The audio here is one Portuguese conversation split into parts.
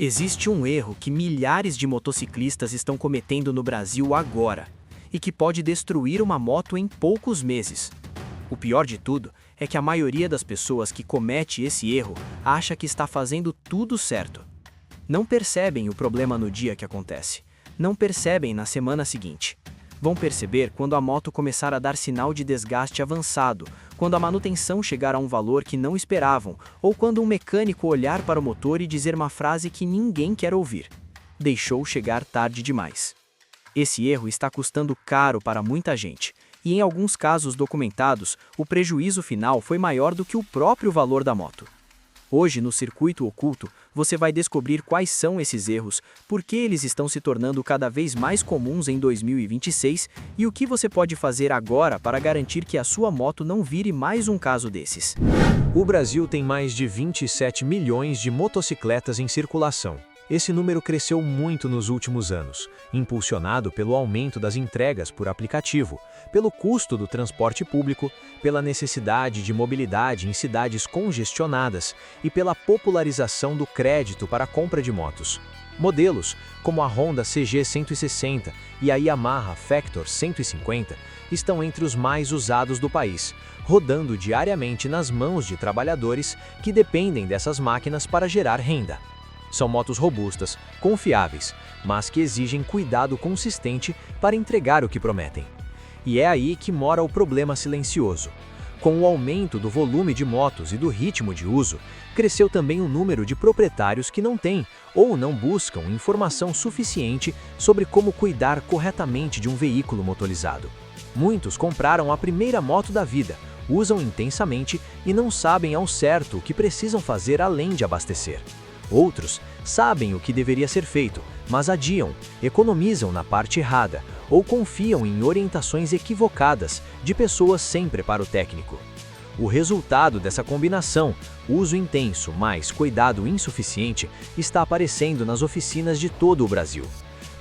Existe um erro que milhares de motociclistas estão cometendo no Brasil agora, e que pode destruir uma moto em poucos meses. O pior de tudo é que a maioria das pessoas que comete esse erro acha que está fazendo tudo certo. Não percebem o problema no dia que acontece. Não percebem na semana seguinte. Vão perceber quando a moto começar a dar sinal de desgaste avançado, quando a manutenção chegar a um valor que não esperavam, ou quando um mecânico olhar para o motor e dizer uma frase que ninguém quer ouvir: deixou chegar tarde demais. Esse erro está custando caro para muita gente, e em alguns casos documentados, o prejuízo final foi maior do que o próprio valor da moto. Hoje, no Circuito Oculto, você vai descobrir quais são esses erros, por que eles estão se tornando cada vez mais comuns em 2026 e o que você pode fazer agora para garantir que a sua moto não vire mais um caso desses. O Brasil tem mais de 27 milhões de motocicletas em circulação. Esse número cresceu muito nos últimos anos, impulsionado pelo aumento das entregas por aplicativo, pelo custo do transporte público, pela necessidade de mobilidade em cidades congestionadas e pela popularização do crédito para a compra de motos. Modelos, como a Honda CG 160 e a Yamaha Factor 150, estão entre os mais usados do país, rodando diariamente nas mãos de trabalhadores que dependem dessas máquinas para gerar renda. São motos robustas, confiáveis, mas que exigem cuidado consistente para entregar o que prometem. E é aí que mora o problema silencioso. Com o aumento do volume de motos e do ritmo de uso, cresceu também o número de proprietários que não têm ou não buscam informação suficiente sobre como cuidar corretamente de um veículo motorizado. Muitos compraram a primeira moto da vida, usam intensamente e não sabem ao certo o que precisam fazer além de abastecer. Outros sabem o que deveria ser feito, mas adiam, economizam na parte errada ou confiam em orientações equivocadas de pessoas sem preparo técnico. O resultado dessa combinação, uso intenso mais cuidado insuficiente, está aparecendo nas oficinas de todo o Brasil.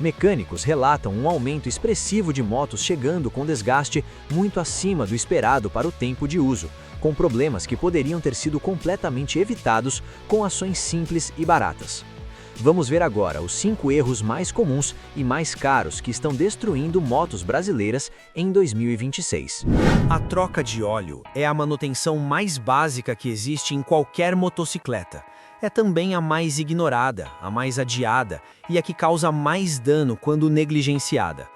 Mecânicos relatam um aumento expressivo de motos chegando com desgaste muito acima do esperado para o tempo de uso, com problemas que poderiam ter sido completamente evitados com ações simples e baratas. Vamos ver agora os 5 erros mais comuns e mais caros que estão destruindo motos brasileiras em 2026. A troca de óleo é a manutenção mais básica que existe em qualquer motocicleta. É também a mais ignorada, a mais adiada e a que causa mais dano quando negligenciada.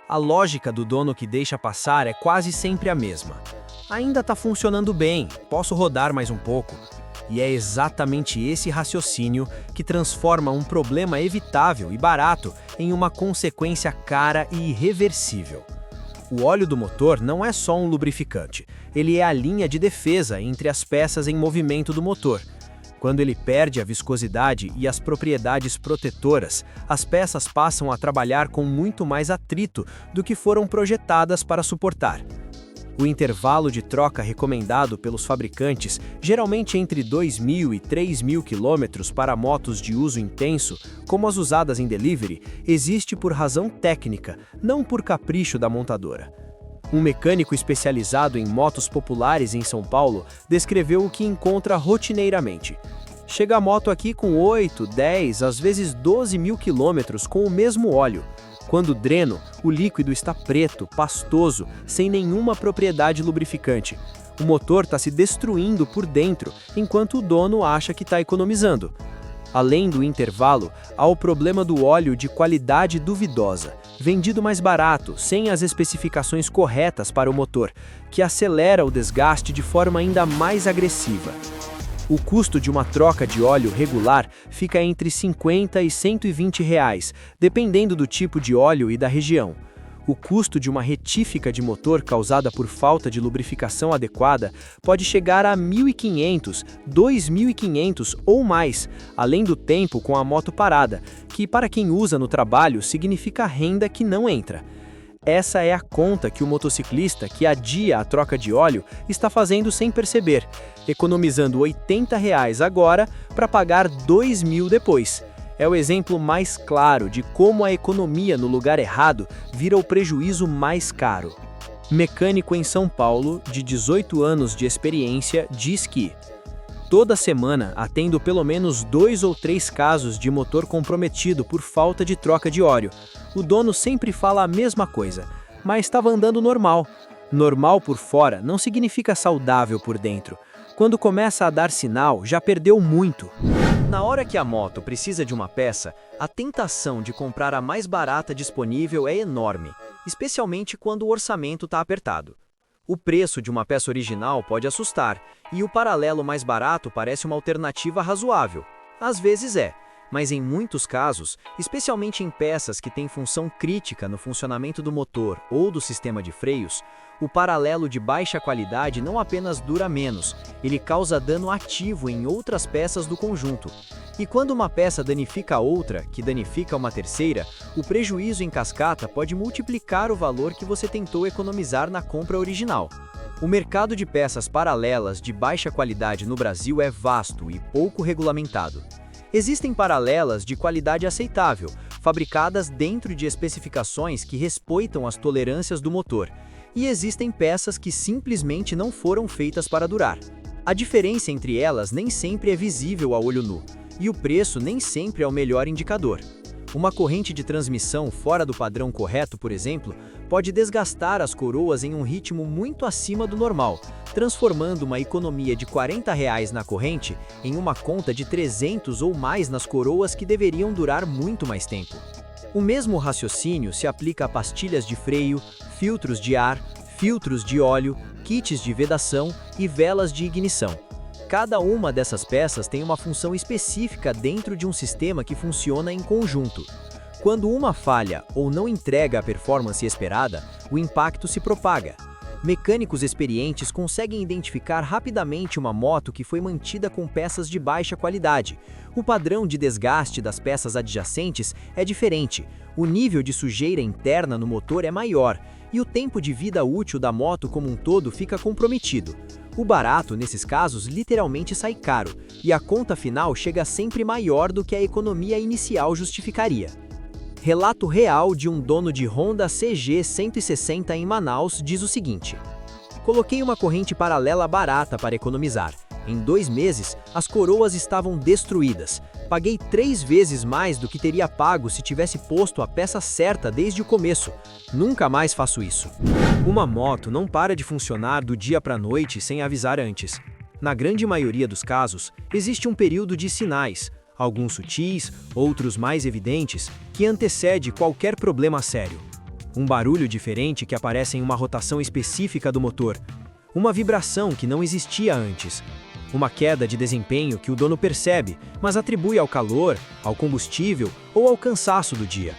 A lógica do dono que deixa passar é quase sempre a mesma. Ainda está funcionando bem, posso rodar mais um pouco. E é exatamente esse raciocínio que transforma um problema evitável e barato em uma consequência cara e irreversível. O óleo do motor não é só um lubrificante, ele é a linha de defesa entre as peças em movimento do motor. Quando ele perde a viscosidade e as propriedades protetoras, as peças passam a trabalhar com muito mais atrito do que foram projetadas para suportar. O intervalo de troca recomendado pelos fabricantes, geralmente entre 2.000 e 3.000 km para motos de uso intenso, como as usadas em delivery, existe por razão técnica, não por capricho da montadora. Um mecânico especializado em motos populares em São Paulo descreveu o que encontra rotineiramente. Chega a moto aqui com 8, 10, às vezes 12.000 km com o mesmo óleo. Quando dreno, o líquido está preto, pastoso, sem nenhuma propriedade lubrificante. O motor está se destruindo por dentro, enquanto o dono acha que está economizando. Além do intervalo, há o problema do óleo de qualidade duvidosa, vendido mais barato, sem as especificações corretas para o motor, que acelera o desgaste de forma ainda mais agressiva. O custo de uma troca de óleo regular fica entre R$ 50 e R$ 120, dependendo do tipo de óleo e da região. O custo de uma retífica de motor causada por falta de lubrificação adequada pode chegar a R$ 1.500, R$ 2.500 ou mais, além do tempo com a moto parada, que para quem usa no trabalho significa renda que não entra. Essa é a conta que o motociclista que adia a troca de óleo está fazendo sem perceber, economizando R$ 80 agora para pagar R$ 2.000 depois. É o exemplo mais claro de como a economia no lugar errado vira o prejuízo mais caro. Mecânico em São Paulo, de 18 anos de experiência, diz que Toda semana atendo pelo menos 2 ou 3 casos de motor comprometido por falta de troca de óleo. O dono sempre fala a mesma coisa, mas estava andando normal. Normal por fora não significa saudável por dentro. Quando começa a dar sinal, já perdeu muito. Na hora que a moto precisa de uma peça, a tentação de comprar a mais barata disponível é enorme, especialmente quando o orçamento está apertado. O preço de uma peça original pode assustar, e o paralelo mais barato parece uma alternativa razoável. Às vezes é, mas em muitos casos, especialmente em peças que têm função crítica no funcionamento do motor ou do sistema de freios, o paralelo de baixa qualidade não apenas dura menos, ele causa dano ativo em outras peças do conjunto. E quando uma peça danifica a outra, que danifica uma terceira, o prejuízo em cascata pode multiplicar o valor que você tentou economizar na compra original. O mercado de peças paralelas de baixa qualidade no Brasil é vasto e pouco regulamentado. Existem paralelas de qualidade aceitável, fabricadas dentro de especificações que respeitam as tolerâncias do motor, e existem peças que simplesmente não foram feitas para durar. A diferença entre elas nem sempre é visível a olho nu, e o preço nem sempre é o melhor indicador. Uma corrente de transmissão fora do padrão correto, por exemplo, pode desgastar as coroas em um ritmo muito acima do normal, transformando uma economia de R$ 40 na corrente em uma conta de 300 ou mais nas coroas que deveriam durar muito mais tempo. O mesmo raciocínio se aplica a pastilhas de freio, filtros de ar, filtros de óleo, kits de vedação e velas de ignição. Cada uma dessas peças tem uma função específica dentro de um sistema que funciona em conjunto. Quando uma falha ou não entrega a performance esperada, o impacto se propaga. Mecânicos experientes conseguem identificar rapidamente uma moto que foi mantida com peças de baixa qualidade. O padrão de desgaste das peças adjacentes é diferente, o nível de sujeira interna no motor é maior e o tempo de vida útil da moto como um todo fica comprometido. O barato, nesses casos, literalmente sai caro, e a conta final chega sempre maior do que a economia inicial justificaria. Relato real de um dono de Honda CG 160 em Manaus diz o seguinte: coloquei uma corrente paralela barata para economizar. Em 2 meses, as coroas estavam destruídas. Paguei 3 vezes mais do que teria pago se tivesse posto a peça certa desde o começo. Nunca mais faço isso. Uma moto não para de funcionar do dia para a noite sem avisar antes. Na grande maioria dos casos, existe um período de sinais, alguns sutis, outros mais evidentes, que antecede qualquer problema sério. Um barulho diferente que aparece em uma rotação específica do motor, uma vibração que não existia antes, uma queda de desempenho que o dono percebe, mas atribui ao calor, ao combustível ou ao cansaço do dia.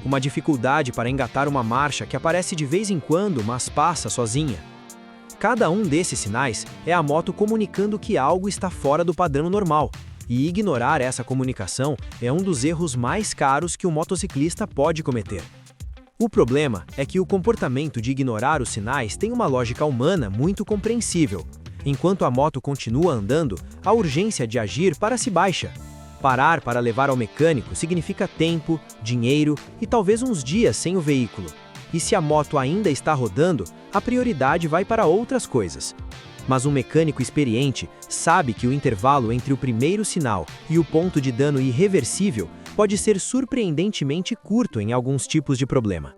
Uma dificuldade para engatar uma marcha que aparece de vez em quando, mas passa sozinha. Cada um desses sinais é a moto comunicando que algo está fora do padrão normal, e ignorar essa comunicação é um dos erros mais caros que o motociclista pode cometer. O problema é que o comportamento de ignorar os sinais tem uma lógica humana muito compreensível. Enquanto a moto continua andando, a urgência de agir para-se baixa. Parar para levar ao mecânico significa tempo, dinheiro e talvez uns dias sem o veículo. E se a moto ainda está rodando, a prioridade vai para outras coisas. Mas um mecânico experiente sabe que o intervalo entre o primeiro sinal e o ponto de dano irreversível pode ser surpreendentemente curto em alguns tipos de problema.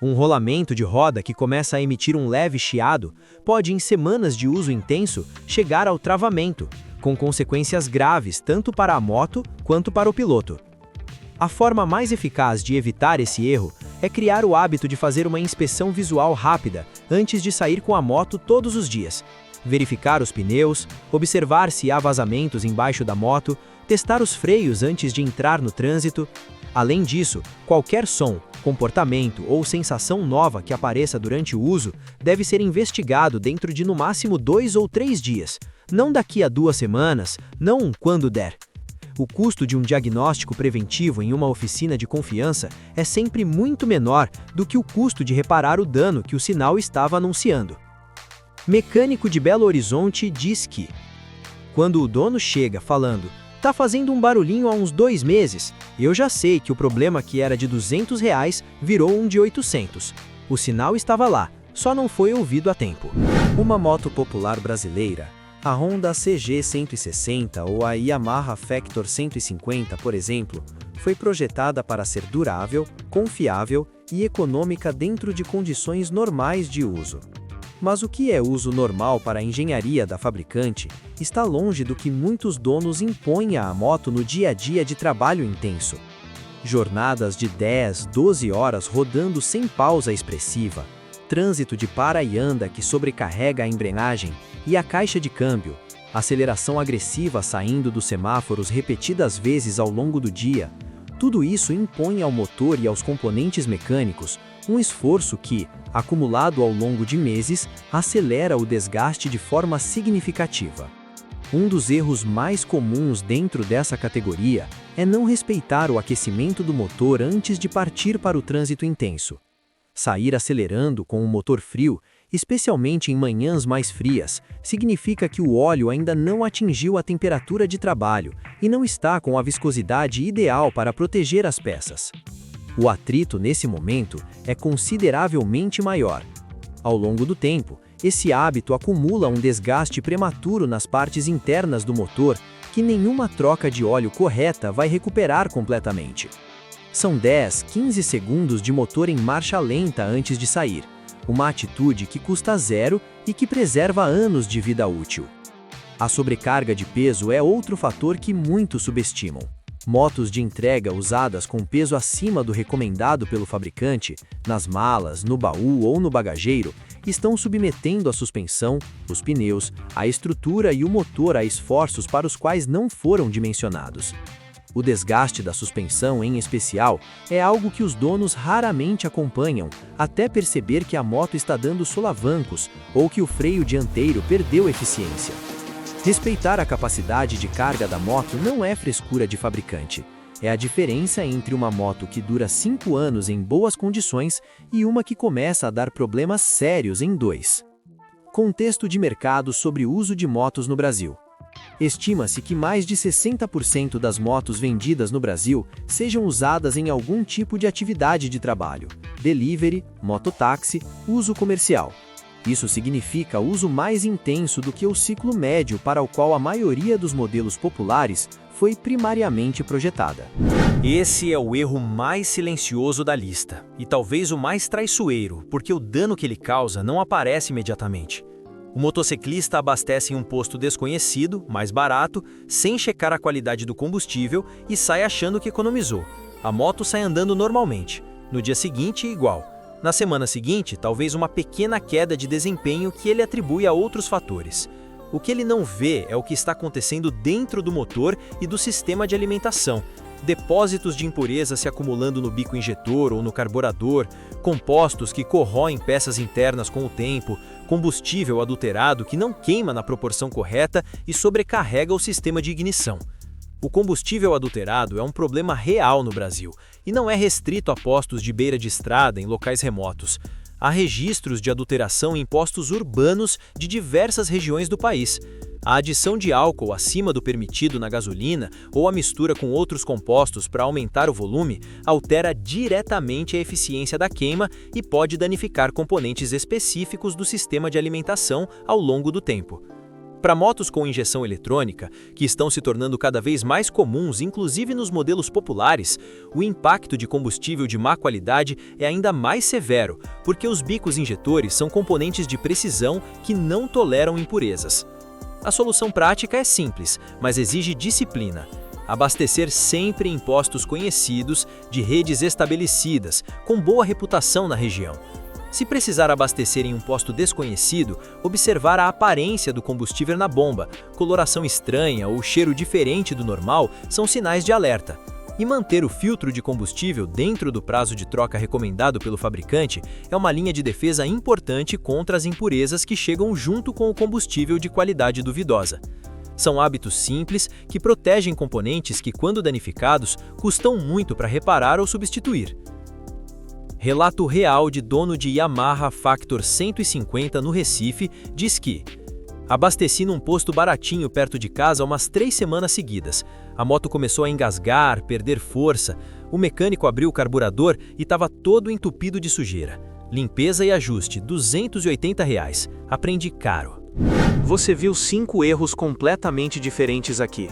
Um rolamento de roda que começa a emitir um leve chiado pode, em semanas de uso intenso, chegar ao travamento, com consequências graves tanto para a moto quanto para o piloto. A forma mais eficaz de evitar esse erro é criar o hábito de fazer uma inspeção visual rápida antes de sair com a moto todos os dias. Verificar os pneus, observar se há vazamentos embaixo da moto, testar os freios antes de entrar no trânsito. Além disso, qualquer som, comportamento ou sensação nova que apareça durante o uso deve ser investigado dentro de no máximo 2 ou 3 dias, não daqui a 2 semanas, não quando der. O custo de um diagnóstico preventivo em uma oficina de confiança é sempre muito menor do que o custo de reparar o dano que o sinal estava anunciando. Mecânico de Belo Horizonte diz que, quando o dono chega falando "tá fazendo um barulhinho há uns 2 meses, eu já sei que o problema que era de R$ 200 virou um de 800. O sinal estava lá, só não foi ouvido a tempo." Uma moto popular brasileira, A Honda CG 160 ou a Yamaha Factor 150, por exemplo, foi projetada para ser durável, confiável e econômica dentro de condições normais de uso. Mas o que é uso normal para a engenharia da fabricante está longe do que muitos donos impõem à moto no dia a dia de trabalho intenso. Jornadas de 10, 12 horas rodando sem pausa expressiva, trânsito de para e anda que sobrecarrega a embreagem e a caixa de câmbio, aceleração agressiva saindo dos semáforos repetidas vezes ao longo do dia, tudo isso impõe ao motor e aos componentes mecânicos um esforço que, acumulado ao longo de meses, acelera o desgaste de forma significativa. Um dos erros mais comuns dentro dessa categoria é não respeitar o aquecimento do motor antes de partir para o trânsito intenso. Sair acelerando com o motor frio, especialmente em manhãs mais frias, significa que o óleo ainda não atingiu a temperatura de trabalho e não está com a viscosidade ideal para proteger as peças. O atrito nesse momento é consideravelmente maior. Ao longo do tempo, esse hábito acumula um desgaste prematuro nas partes internas do motor que nenhuma troca de óleo correta vai recuperar completamente. São 10, 15 segundos de motor em marcha lenta antes de sair, uma atitude que custa zero e que preserva anos de vida útil. A sobrecarga de peso é outro fator que muitos subestimam. Motos de entrega usadas com peso acima do recomendado pelo fabricante, nas malas, no baú ou no bagageiro, estão submetendo a suspensão, os pneus, a estrutura e o motor a esforços para os quais não foram dimensionados. O desgaste da suspensão, em especial, é algo que os donos raramente acompanham, até perceber que a moto está dando solavancos ou que o freio dianteiro perdeu eficiência. Respeitar a capacidade de carga da moto não é frescura de fabricante. É a diferença entre uma moto que dura 5 anos em boas condições e uma que começa a dar problemas sérios em 2. Contexto de mercado sobre o uso de motos no Brasil. Estima-se que mais de 60% das motos vendidas no Brasil sejam usadas em algum tipo de atividade de trabalho, delivery, mototáxi, uso comercial. Isso significa uso mais intenso do que o ciclo médio para o qual a maioria dos modelos populares foi primariamente projetada. Esse é o erro mais silencioso da lista, e talvez o mais traiçoeiro, porque o dano que ele causa não aparece imediatamente. O motociclista abastece em um posto desconhecido, mais barato, sem checar a qualidade do combustível e sai achando que economizou. A moto sai andando normalmente. No dia seguinte, igual. Na semana seguinte, talvez uma pequena queda de desempenho que ele atribui a outros fatores. O que ele não vê é o que está acontecendo dentro do motor e do sistema de alimentação. Depósitos de impureza se acumulando no bico injetor ou no carburador, compostos que corroem peças internas com o tempo, combustível adulterado que não queima na proporção correta e sobrecarrega o sistema de ignição. O combustível adulterado é um problema real no Brasil e não é restrito a postos de beira de estrada em locais remotos. Há registros de adulteração em postos urbanos de diversas regiões do país. A adição de álcool acima do permitido na gasolina ou a mistura com outros compostos para aumentar o volume altera diretamente a eficiência da queima e pode danificar componentes específicos do sistema de alimentação ao longo do tempo. Para motos com injeção eletrônica, que estão se tornando cada vez mais comuns, inclusive nos modelos populares, o impacto de combustível de má qualidade é ainda mais severo, porque os bicos injetores são componentes de precisão que não toleram impurezas. A solução prática é simples, mas exige disciplina. Abastecer sempre em postos conhecidos, de redes estabelecidas, com boa reputação na região. Se precisar abastecer em um posto desconhecido, observar a aparência do combustível na bomba, coloração estranha ou cheiro diferente do normal são sinais de alerta. E manter o filtro de combustível dentro do prazo de troca recomendado pelo fabricante é uma linha de defesa importante contra as impurezas que chegam junto com o combustível de qualidade duvidosa. São hábitos simples que protegem componentes que, quando danificados, custam muito para reparar ou substituir. Relato real de dono de Yamaha Factor 150 no Recife diz que: abasteci num posto baratinho perto de casa umas 3 semanas seguidas. A moto começou a engasgar, perder força. O mecânico abriu o carburador e estava todo entupido de sujeira. Limpeza e ajuste, R$ 280. Aprendi caro. Você viu 5 erros completamente diferentes aqui.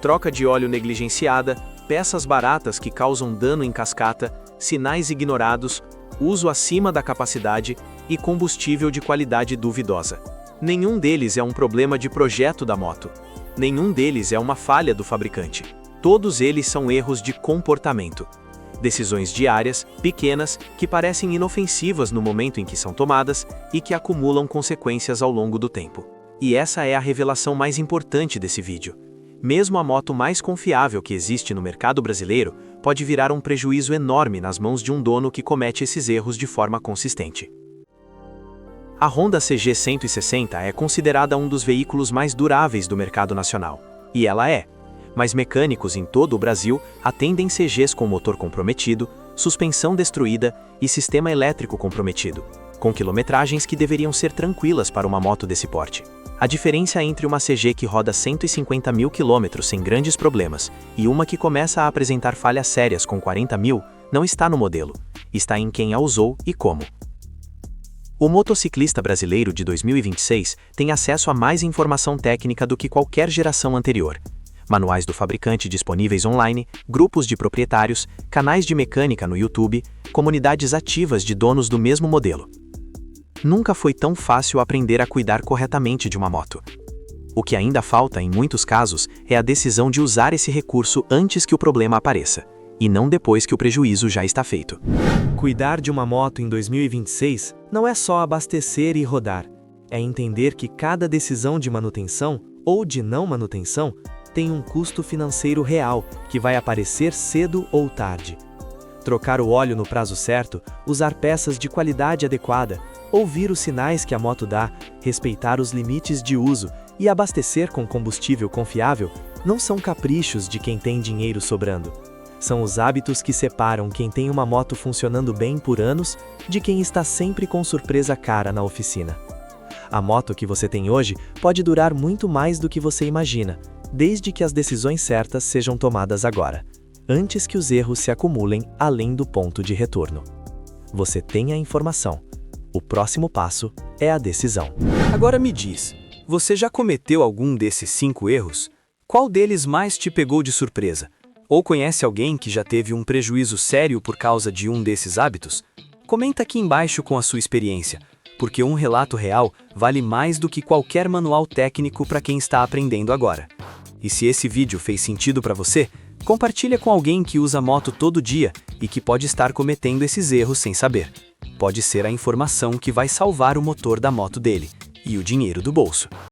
Troca de óleo negligenciada, peças baratas que causam dano em cascata, sinais ignorados, uso acima da capacidade e combustível de qualidade duvidosa. Nenhum deles é um problema de projeto da moto. Nenhum deles é uma falha do fabricante. Todos eles são erros de comportamento. Decisões diárias, pequenas, que parecem inofensivas no momento em que são tomadas e que acumulam consequências ao longo do tempo. E essa é a revelação mais importante desse vídeo. Mesmo a moto mais confiável que existe no mercado brasileiro pode virar um prejuízo enorme nas mãos de um dono que comete esses erros de forma consistente. A Honda CG 160 é considerada um dos veículos mais duráveis do mercado nacional. E ela é. Mas mecânicos em todo o Brasil atendem CGs com motor comprometido, suspensão destruída e sistema elétrico comprometido, com quilometragens que deveriam ser tranquilas para uma moto desse porte. A diferença entre uma CG que roda 150 mil quilômetros sem grandes problemas e uma que começa a apresentar falhas sérias com 40 mil não está no modelo, está em quem a usou e como. O motociclista brasileiro de 2026 tem acesso a mais informação técnica do que qualquer geração anterior. Manuais do fabricante disponíveis online, grupos de proprietários, canais de mecânica no YouTube, comunidades ativas de donos do mesmo modelo. Nunca foi tão fácil aprender a cuidar corretamente de uma moto. O que ainda falta, em muitos casos, é a decisão de usar esse recurso antes que o problema apareça, e não depois que o prejuízo já está feito. Cuidar de uma moto em 2026 não é só abastecer e rodar, é entender que cada decisão de manutenção ou de não manutenção tem um custo financeiro real que vai aparecer cedo ou tarde. Trocar o óleo no prazo certo, usar peças de qualidade adequada, ouvir os sinais que a moto dá, respeitar os limites de uso e abastecer com combustível confiável não são caprichos de quem tem dinheiro sobrando. São os hábitos que separam quem tem uma moto funcionando bem por anos de quem está sempre com surpresa cara na oficina. A moto que você tem hoje pode durar muito mais do que você imagina, desde que as decisões certas sejam tomadas agora, antes que os erros se acumulem além do ponto de retorno. Você tem a informação. O próximo passo é a decisão. Agora me diz, você já cometeu algum desses 5 erros? Qual deles mais te pegou de surpresa? Ou conhece alguém que já teve um prejuízo sério por causa de um desses hábitos? Comenta aqui embaixo com a sua experiência, porque um relato real vale mais do que qualquer manual técnico para quem está aprendendo agora. E se esse vídeo fez sentido para você, compartilha com alguém que usa moto todo dia e que pode estar cometendo esses erros sem saber. Pode ser a informação que vai salvar o motor da moto dele e o dinheiro do bolso.